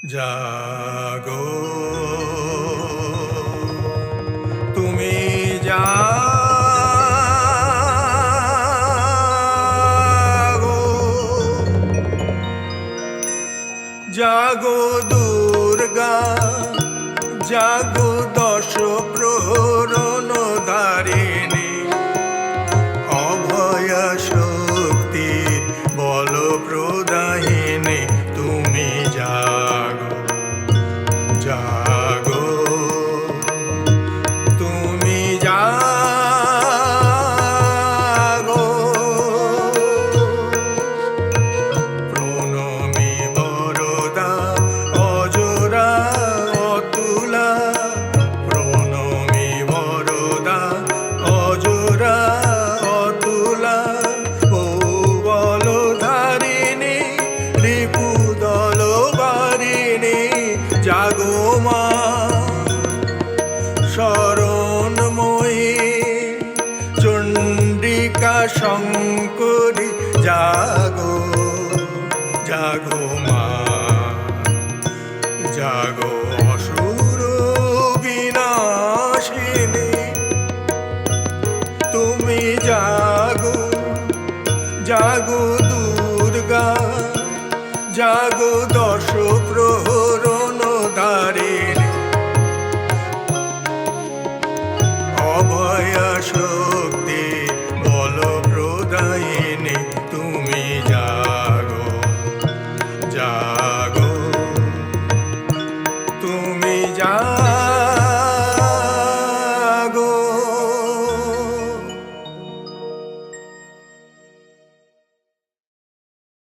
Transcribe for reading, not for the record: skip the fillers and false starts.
জাগো তুমি জাগো জাগো দুর্গা জাগো দশ প্রহরণ ধারিণী অভয় শক্তি বল প্রদায়িনী তুমি জাগো জাগো তুমি জাগো প্রণমী বরদা অজরা অতুলা প্রণমী বরদা অজরা অতুলা ও বলধারিণী রিপুদল বারিণী জাগো মা শরণময়ী চণ্ডিকা শঙ্করী জাগো জাগো মা জাগো অসুর বিনাশিনী তুমি জাগো জাগো দুর্গা জাগো